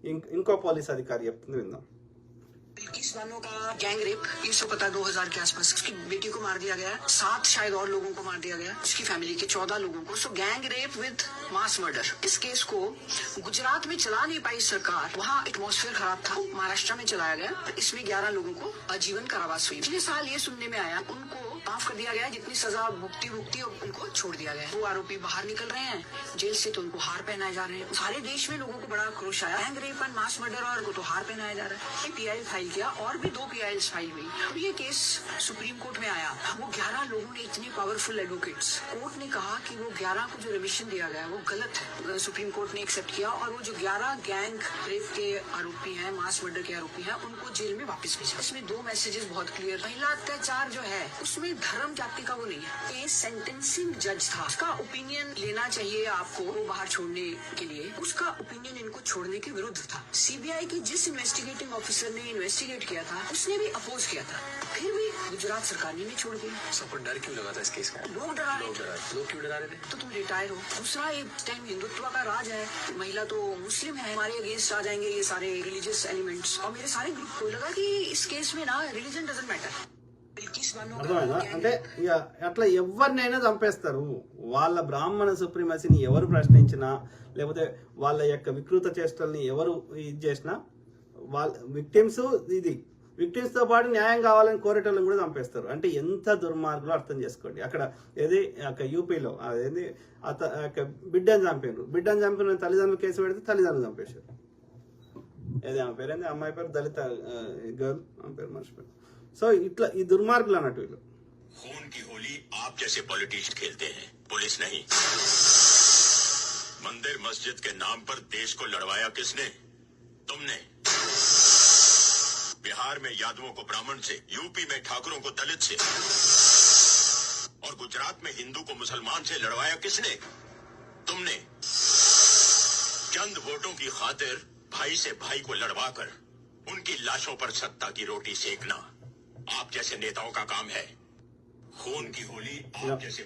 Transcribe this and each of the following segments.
ఇంకో పోలీస్ అధికారి చెప్తుంది, విందాం. बिल्किस बानो का गैंग रेप, ये सब पता 2000 के आसपास उसकी बेटी को मार दिया गया, 7 शायद और लोगों को मार दिया गया, उसकी फैमिली के 14 लोगों को. So gang rape with mass murder. इस केस को गुजरात में चला नहीं पाई सरकार, वहाँ एटमॉस्फेयर खराब था, महाराष्ट्र में चलाया गया. इसमें 11 लोगों को आजीवन कारावास हुई. पिछले साल ये सुनने में आया उनको माफ कर दिया गया, जितनी सजा भुगती उनको छोड़ दिया गया. वो आरोपी बाहर निकल रहे हैं जेल से, तो उनको हार पहनाए जा रहे हैं. सारे देश में लोगों को बड़ा आक्रोश आया, gang rape and mass murder और को तो हार पहनाया जा रहा है. पीआई फाइल किया और भी 2 PILs फाइल हुई. ये केस सुप्रीम कोर्ट में आया. वो 11 लोगों ने, इतने पावरफुल एडवोकेट्स, कोर्ट ने कहा कि वो 11 को जो रिमिशन दिया गया वो गलत है. सुप्रीम कोर्ट ने एक्सेप्ट किया और वो जो 11 गैंग रेप के आरोपी हैं, मास मर्डर के आरोपी हैं, उनको जेल में वापस भेजा. इसमें 2 मैसेजेस बहुत क्लियर. महिला अत्याचार जो है उसमें धर्म जाति का वो नहीं है. ये सेंटेंसिंग जज था, उसका ओपिनियन लेना चाहिए आपको वो बाहर छोड़ने के लिए. उसका ओपिनियन इनको छोड़ने के विरुद्ध था. सीबीआई की जिस इन्वेस्टिगेटिंग ऑफिसर ने इन्वेस्टिगेट किया था उसने भी अपोज किया था, फिर भी गुजरात सरकार ने छोड़ दिया. सबको डर क्यों लगा था इस केस का? लोग क्यों डरा रहे थे? तो तुम रिटायर हो. दूसरा, एक टाइम हिंदुत्व का राज है, महिला तो मुस्लिम है, हमारे अगेंस्ट आ जाएंगे ये सारे रिलीजियस एलिमेंट्स. और मेरे सारे ग्रुप को लगा कि इस केस में ना रिलीजन डजंट मैटर. అర్థమైందా? అంటే ఇక అట్లా ఎవరినైనా చంపేస్తారు. వాళ్ళ బ్రాహ్మణ సుప్రీమసీని ఎవరు ప్రశ్నించినా, లేకపోతే వాళ్ళ యొక్క వికృత చేష్టల్ని ఎవరు ఇది చేసినా, వాళ్ళ విక్టిమ్స్ తో పాటు న్యాయం కావాలని కోరేటోళ్ళని కూడా చంపేస్తారు. అంటే ఎంత దుర్మార్గులు అర్థం చేసుకోండి. అక్కడ ఏది యూపీలో అదేంది బిడ్డను చంపిన తల్లిదండ్రులు కేసు పెడితే తల్లిదండ్రులు చంపేశారు. ఏది ఆమె పేరు, అమ్మాయి పేరు దళిత గర్ల్, ఆమె పేరు మర్చిపోయారు. సో ఇట్లా ఈ దుర్మార్గులు అన్నట్టు వీళ్ళు. खून की होली आप जैसे पॉलिटिशियन खेलते हैं, पुलिस नहीं. मंदिर मस्जिद के नाम पर देश को लड़वाया किसने? तुमने. बिहार में यादवों को ब्राह्मण से, यूपी में ठाकुरों को दलित से, और गुजरात में हिंदू को मुसलमान से लड़वाया किसने? तुमने. चंद वोटों की खातिर भाई से भाई को लड़वाकर उनकी लाशों पर सत्ता की रोटी सेकना आप जैसे नेताओं का काम है. खून की होली आप जैसे.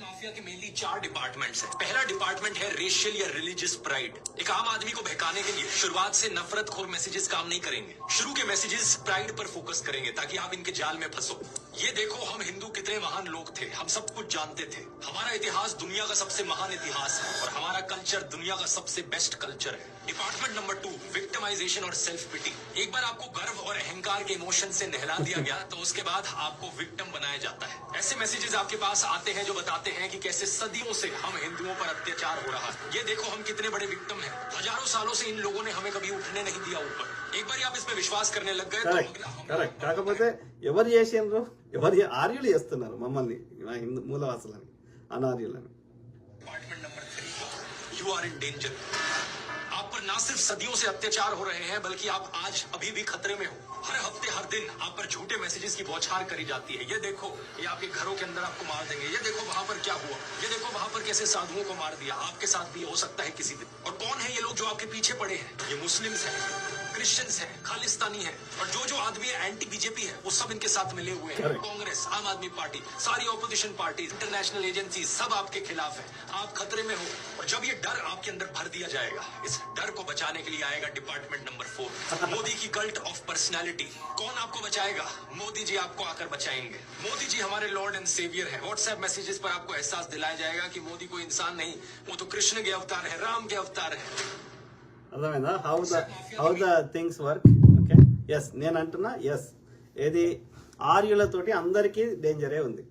माफिया के मेनली 4 डिपार्टमेंट्स हैं. पहला डिपार्टमेंट है रेशियल या रिलीजियस प्राइड. एक आम आदमी को बहकाने के लिए शुरुआत से नफरतखोर मैसेजेस काम नहीं करेंगे. शुरू के मैसेजेस प्राइड पर फोकस करेंगे ताकि आप इनके जाल में फंसो. ये देखो हम हिंदू कितने महान लोग थे, हम सब कुछ जानते थे. हमारा इतिहास दुनिया का सबसे महान इतिहास है और हमारा कल्चर दुनिया का सबसे बेस्ट कल्चर है. डिपार्टमेंट नंबर 2, विक्टिमाइजेशन और सेल्फ पिटी. एक बार आपको गर्व और अहंकार के इमोशन से नहला दिया गया तो उसके बाद आपको विक्टिम बनाया जाता है. ऐसे मैसेजेस आपके पास आते हैं जो बताते हैं कि कैसे सदियों से हम हिंदुओं पर अत्याचार हो रहा है. ये देखो हम कितने बड़े विक्टिम हैं. हजारों सालों से इन लोगों ने हमें कभी उठने नहीं दिया ऊपर. एक बार आप इस पे विश्वास करने लग गए కరెక్ట్. కాకపోతే ఎవరు చేసిండ్రు, ఆర్యులు చేస్తున్నారు మమ్మల్ని హిందూ మూలవాసులని, అనార్యులని. Department number 3, you are in danger. आप पर ना सिर्फ सदियों से अत्याचार हो रहे हैं बल्कि आप आज अभी भी खतरे में हो. हर हफ्ते हर दिन आप पर झूठे मैसेजेस की बौछार करी जाती है. ये देखो ये आपके घरों के अंदर आपको मार देंगे. ये देखो वहां पर क्या हुआ. ये देखो वहां पर कैसे साधुओं को मार दिया. आपके साथ भी हो सकता है किसी दिन. और कौन है ये लोग जो आपके पीछे पड़े हैं? ये मुस्लिम्स हैं, क्रिश्चियंस हैं, खालिस्तानी हैं और जो आदमी एंटी बीजेपी है वो सब इनके साथ मिले हुए हैं. कांग्रेस, आम आदमी पार्टी, सारी ऑपोजिशन पार्टी, इंटरनेशनल एजेंसी सब आपके खिलाफ है. आप खतरे में हो और जब ये डर आपके अंदर भर दिया जाएगा, इस डर को बचाने के लिए आएगा डिपार्टमेंट नंबर 4, मोदी की कल्ट ऑफ पर्सनालिटी. कौन आपको बचाएगा? मोदी जी आपको आकर बचाएंगे. मोदी जी हमारे लॉर्ड एंड सेवियर है. व्हाट्सएप मैसेजेस पर आपको एहसास दिलाया जाएगा कि मोदी कोई इंसान नहीं, वो तो कृष्ण के अवतार है, राम के अवतार है. అర్థమైందా how the things work? Okay, yes నేను అంటున్నా, ఎస్ ఏది ఆర్యులతోటి అందరికీ డేంజరే ఉంది.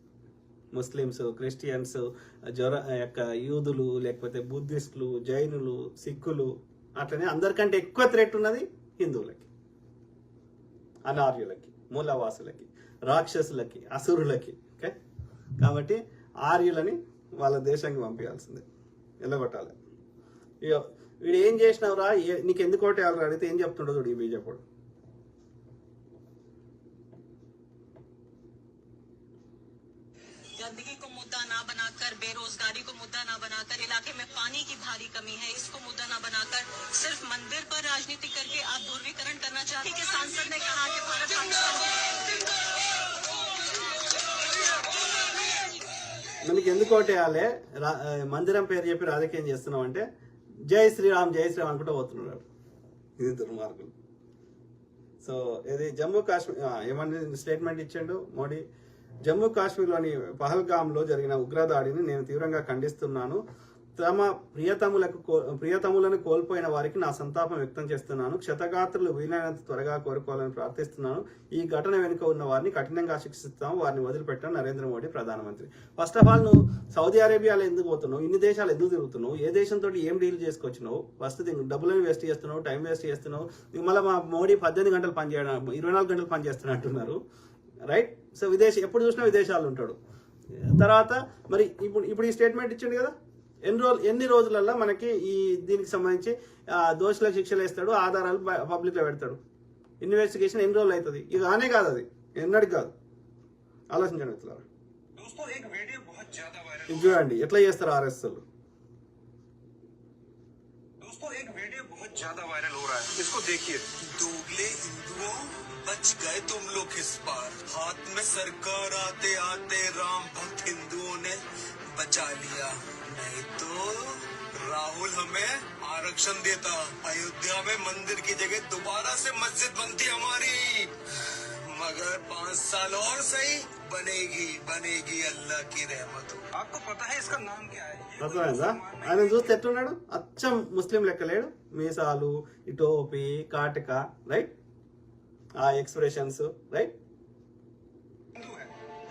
ముస్లిమ్స్, క్రిస్టియన్స్, యొక్క యూదులు, లేకపోతే బుద్ధిస్టులు, జైనులు, సిక్కులు, అట్లనే అందరికంటే ఎక్కువ థ్రెట్ ఉన్నది హిందువులకి, అనార్యులకి, మూలవాసులకి, రాక్షసులకి, అసురులకి. ఓకే, కాబట్టి ఆర్యులని వాళ్ళ దేశానికి పంపించాల్సిందే, వెళ్ళగొట్టాలి. ఇక వీడు ఏం చేసినావురా, నీకు ఎందుకు ఒకటి ఎవరు అడిగితే ఏం చెప్తుండో చూడు ఈ బీజేపీ. गंदगी को मुद्दा ना बनाकर, बेरोजगारी को मुद्दा ना बनाकर, इलाके में पानी की भारी कमी है इसको मुद्दा ना बनाकर सिर्फ मंदिर पर राजनीति करके आप ध्रुवीकरण करना चाहते हैं. कि सांसद ने कहा कि भारत మనకి ఎందుకు ఒకటి వేయాలి, మందిరం పేరు చెప్పి రాజకీయం చేస్తున్నాం అంటే జై శ్రీరామ్ అనుకుంటూ పోతున్నాడు. ఇది దుర్మార్గులు. సో ఇది జమ్మూ కాశ్మీర్ ఏమని స్టేట్మెంట్ ఇచ్చాడు మోడీ, జమ్మూ కాశ్మీర్లోని పహల్గామ్లో జరిగిన ఉగ్రదాడిని నేను తీవ్రంగా ఖండిస్తున్నాను. తమ ప్రియతములను కోల్పోయిన వారికి నా సంతాపం వ్యక్తం చేస్తున్నాను. క్షతగాత్రులు వీలైనంత త్వరగా కోరుకోవాలని ప్రార్థిస్తున్నాను. ఈ ఘటన వెనుక ఉన్న వారిని కఠినంగా శిక్షిస్తాం, వారిని వదిలిపెట్టాను నరేంద్ర మోడీ ప్రధానమంత్రి. ఫస్ట్ ఆఫ్ ఆల్ నువ్వు సౌదీ అరేబియాలో ఎందుకు పోతున్నావు, ఇన్ని దేశాలు ఎందుకు తిరుగుతున్నావు, ఏ దేశంతో ఏం డీల్ చేసుకొచ్చినావు, ఫస్ట్ డబ్బులను వేస్ట్ చేస్తున్నావు, టైం వేస్ట్ చేస్తున్నావు. మళ్ళీ మా మోడీ 18 గంటలు పనిచేయడం 24 గంటలు పనిచేస్తున్నా అంటున్నారు, రైట్? సో ఎప్పుడు చూసినా విదేశాలు ఉంటాడు. తర్వాత మరి ఇప్పుడు ఈ స్టేట్మెంట్ ఇచ్చిండు కదా, ఎన్ని రోజులలో మనకి ఈ దీనికి సంబంధించి దోషులకు శిక్షలు వేస్తాడు, ఆధారాలు పబ్లిక్లో పెడతాడు, ఇన్వెస్టిగేషన్ ఎన్ని రోజులు అవుతుంది? ఇది ఆనే కాదు, అది ఎన్నడికి కాదు. ఆలోచించండి మిత్రులారా. ఇది చూడండి ఎట్లా చేస్తారు ఆర్ఎస్ఎల్. दोस्तों एक वीडियो बहुत ज्यादा वायरल हो रहा है, इसको देखिए। दोगले हिंदुओं बच गए तुम लोग इस बार, हाथ में सरकार आते आते राम भक्त हिंदुओं ने बचा लिया, नहीं तो राहुल हमें आरक्षण देता, अयोध्या में मंदिर की जगह दोबारा से मस्जिद बनती हमारी, मगर 5 साल और सही, बनेगी अल्लाह की रहमत। आपको पता है इसका नाम क्या है? అర్థమైందా? ఆయన చూస్తే ఎట్లున్నాడు, అచ్చం ముస్లిం లెక్క లేడు, మీసాలు, ఈ టోపీ, కాటిక, రైట్, ఆ ఎక్స్ప్రెషన్స్, రైట్.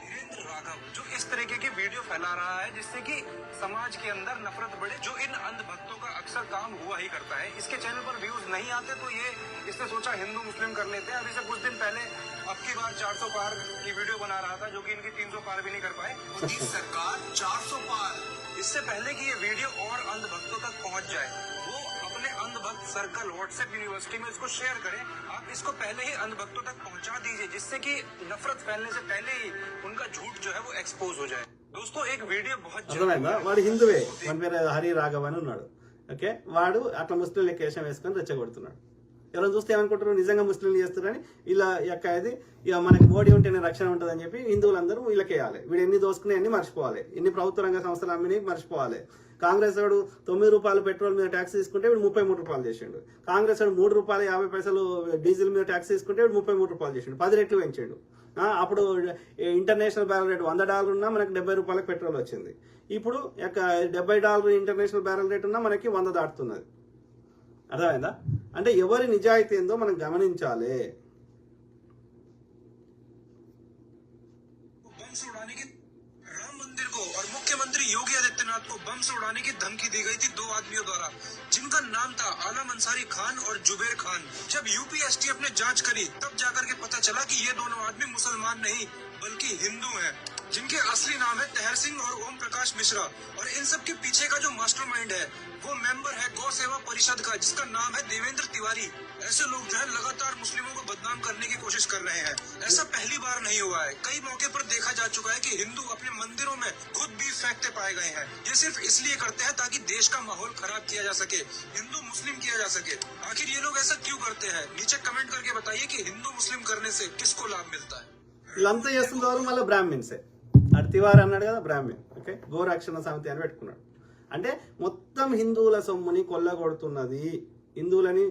धीरेन्द्र राघव जो इस तरीके की वीडियो फैला रहा है जिससे कि समाज के अंदर नफरत बढ़े, जो इन अंधभक्तों का अक्सर काम हुआ ही करता है। इसके चैनल पर व्यूज नहीं आते तो ये इसने सोचा हिंदू मुस्लिम कर लेते हैं। अभी से कुछ दिन पहले अब की बार 400 पार की वीडियो बना रहा था, जो कि इनकी 300 पार भी नहीं कर पाए। मोदी सरकार 400 पार, इससे पहले कि ये वीडियो और अंधभक्तों तक पहुंच जाए, वो अपने अंधभक्त सर्कल व्हाट्सएप यूनिवर्सिटी में इसको शेयर करें। आप इसको पहले ही अंधभक्तों तक पहुंचा दीजिए, जिससे कि नफरत फैलने से पहले ही उनका झूठ जो है वो एक्सपोज हो जाए। दोस्तों एक वीडियो बहुत అర్థమైందా? వాడు హిందువే, మన పేరు హరి రాఘవ్ అని ఉన్నాడు. ఓకే, వాడు అట్లా ముస్లిం లెక్క వేషం వేసుకొని రెచ్చగొడుతున్నాడు. ఎవరైనా చూస్తే ఏమనుకుంటారు, నిజంగా ముస్లింలు చేస్తున్నారని. ఇలా యొక్క ఇది ఇక మనకి మోడీ ఉంటేనే రక్షణ ఉంటుందని చెప్పి హిందువులందరూ వీళ్ళకేయాలి. వీడు ఎన్ని దోసుకుని అన్ని మర్చిపోవాలి, ఎన్ని ప్రభుత్వ రంగ సంస్థలు అమ్మిని మర్చిపోవాలి. కాంగ్రెస్ వాడు 9 రూపాయలు పెట్రోల్ మీద ట్యాక్స్ తీసుకుంటే వీడు 33 రూపాయలు చేసిండు. కాంగ్రెస్ వాడు 3 రూపాయలు 50 పైసలు డీజిల్ మీద ట్యాక్స్ తీసుకుంటే వీడు 33 రూపాయలు చేసిండు, 10 రెట్లు పెంచాడు. అప్పుడు ఇంటర్నేషనల్ బ్యారెల్ రేట్ $100 ఉన్నా మనకి 70 రూపాయలకు పెట్రోల్ వచ్చింది. ఇప్పుడు $70 ఇంటర్నేషనల్ బ్యారెల్ రేట్ ఉన్నా మనకి 100 దాటుతున్నది. అర్థమైందా? అంటే ఎవరి నిజాయితీ ఏందో మనం గమనించాలి. राम मंदिर को और मुख्यमंत्री योगी आदित्यनाथ को बम से उड़ाने की धमकी दी गई थी 2 आदमियों द्वारा, जिनका नाम था आलम अंसारी खान और जुबैर खान। जब यूपी एसटीएफ ने जांच करी तब जाकर के पता चला कि ये दोनों आदमी मुसलमान नहीं बल्कि हिंदू हैं, जिनके असली नाम है तहर सिंह और ओम प्रकाश मिश्रा। और इन सब के पीछे का जो मास्टरमाइंड है वो मेंबर है गौ सेवा परिषद का, जिसका नाम है देवेंद्र तिवारी। ऐसे लोग जो है लगातार मुस्लिमों को बदनाम करने की कोशिश कर रहे हैं। ऐसा पहली बार नहीं हुआ है, कई मौके पर देखा जा चुका है कि हिंदू अपने मंदिरों में खुद बीफ फेंकते पाए गए हैं। ये सिर्फ इसलिए करते हैं ताकि देश का माहौल खराब किया जा सके, हिंदू मुस्लिम किया जा सके। आखिर ये लोग ऐसा क्यों करते हैं? नीचे कमेंट करके बताइए कि हिंदू मुस्लिम करने से किसको लाभ मिलता है। వీళ్ళంతా చేస్తున్నారు మళ్ళీ బ్రాహ్మిన్సే. అటు తివారి అన్నాడు కదా, బ్రాహ్మిన్. ఓకే, గోరక్షణ సమితి అని పెట్టుకున్నాడు. అంటే మొత్తం హిందువుల సొమ్ముని కొల్లగొడుతున్నది, హిందువులని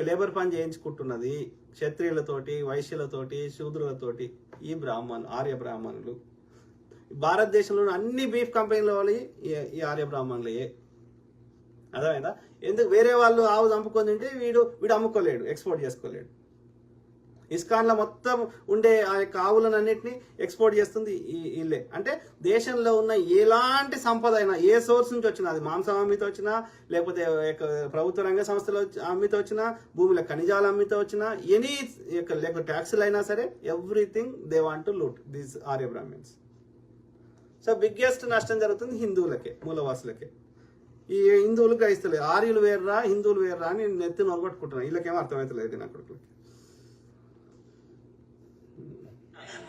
లేబర్ పని చేయించుకుంటున్నది, క్షత్రియులతోటి, వైశ్యులతోటి, శూద్రులతోటి ఈ ఆర్య బ్రాహ్మణులు. భారతదేశంలో అన్ని బీఫ్ కంపెనీల వాళ్ళు ఈ ఆర్య బ్రాహ్మణులే. అర్థమైందా? ఎందుకు వేరే వాళ్ళు ఆవు చంపుకొని తింటే వీడు అమ్ముకోలేడు, ఎక్స్పోర్ట్ చేసుకోలేడు. ఇస్కాన్లో మొత్తం ఉండే ఆ యొక్క ఆవులన్నింటినీ ఎక్స్పోర్ట్ చేస్తుంది వీళ్ళే. అంటే దేశంలో ఉన్న ఎలాంటి సంపద అయినా ఏ సోర్స్ నుంచి వచ్చినా, అది మాంసం అమ్మితే వచ్చినా, లేకపోతే ప్రభుత్వ రంగ సంస్థలు అమ్మితే వచ్చినా, భూమిలో ఖనిజాలు అమ్మితే వచ్చినా, లేకపోతే ట్యాక్సులు అయినా సరే, everything they want to loot these Arya Brahmins. So biggest నష్టం జరుగుతుంది హిందువులకే, మూలవాసులకే. ఈ హిందువులు గ్రహిస్తలేదు, ఆర్యులు వేర్రా హిందువులు వేర్రా అని నెత్తి నొరగొట్టుకుంటున్నారు. వీళ్ళకేమో అర్థమవుతలేదు నా కొడుకులకి.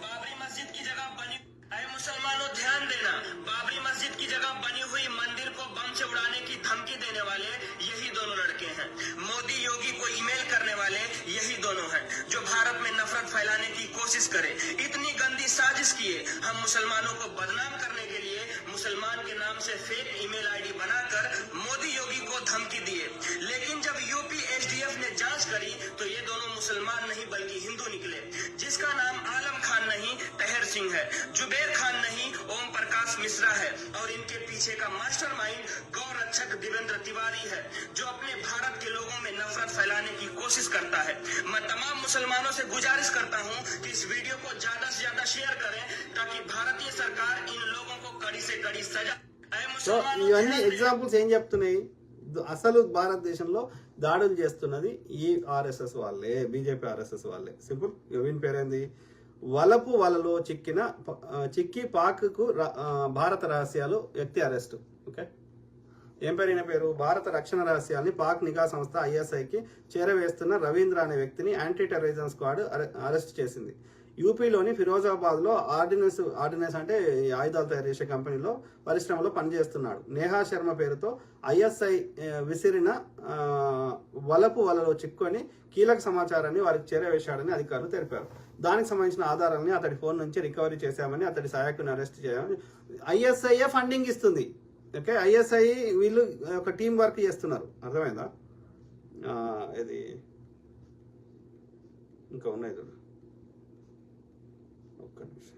बाबरी मस्जिद की जगह बनी, अरे मुसलमानों ध्यान देना, बाबरी मस्जिद की जगह बनी हुई मंदिर को बम से उड़ाने की धमकी देने वाले यही दोनों लड़के हैं। मोदी योगी को ईमेल करने वाले यही दोनों हैं, जो भारत में नफरत फैलाने की कोशिश करे। इतनी गंदी साजिश किए हम मुसलमानों को बदनाम करने के लिए मुसलमान के नाम से फेक ईमेल आईडी बनाकर मोदी योगी को धमकी दिए, लेकिन जब यूपी एसटीएफ ने जांच करी तो ये दोनों मुसलमान नहीं बल्कि हिंदू निकले, जिसका नाम आलम खान नहीं तहर सिंह है, जुबेर खान नहीं ओम प्रकाश मिश्रा है, और इनके पीछे का मास्टरमाइंड गौ रक्षक देवेंद्र तिवारी है, जो अपने भारत के लोगों में नफरत फैलाने की कोशिश करता है। मैं तमाम मुसलमानों से गुजारिश करता हूं कि इस वीडियो को ज्यादा से ज्यादा शेयर करें ताकि भारतीय सरकार इन लोगों को कड़ी से कड़ी सजा। సో ఇవన్నీ ఎగ్జాంపుల్స్ ఏం చెప్తున్నాయి, అసలు భారతదేశంలో దాడులు చేస్తున్నది ఈ ఆర్ఎస్ఎస్ వాళ్ళే, బీజేపీ ఆర్ఎస్ఎస్ వాళ్ళే. సింపుల్. వీని పేరేంది, వలలో చిక్కి పాక్కు భారత రహస్యాలు వ్యక్తి అరెస్ట్. ఓకే, ఏం పేరు? భారత రక్షణ రహస్యాల్ని పాక్ నిఘా సంస్థ ఐఎస్ఐకి చేరవేస్తున్న రవీంద్ర అనే వ్యక్తిని యాంటీ టెర్రరిజం స్క్వాడ్ అరెస్ట్ చేసింది. యూపీలోని ఫిరోజాబాద్ లో ఆర్డినెన్స్ అంటే ఆయుధాలు తయారు చేసే కంపెనీలో పరిశ్రమలో పనిచేస్తున్నాడు. నేహా శర్మ పేరుతో ఐఎస్ఐ విసిరిన వలలో చిక్కుని కీలక సమాచారాన్ని వారికి చేరవేశాడని అధికారులు తెలిపారు. దానికి సంబంధించిన ఆధారాలని అతడి ఫోన్ నుంచి రికవరీ చేశామని, అతడి సహాయకుని అరెస్ట్ చేయాలని. ఐఎస్ఐఏ ఫండింగ్ ఇస్తుంది. ఓకే, ఐఎస్ఐ వీళ్ళు ఒక టీం వర్క్ చేస్తున్నారు. అర్థమైందా? ఇది ఇంకా ఉన్నాయి చూడు, ఒక్క నిమిషం.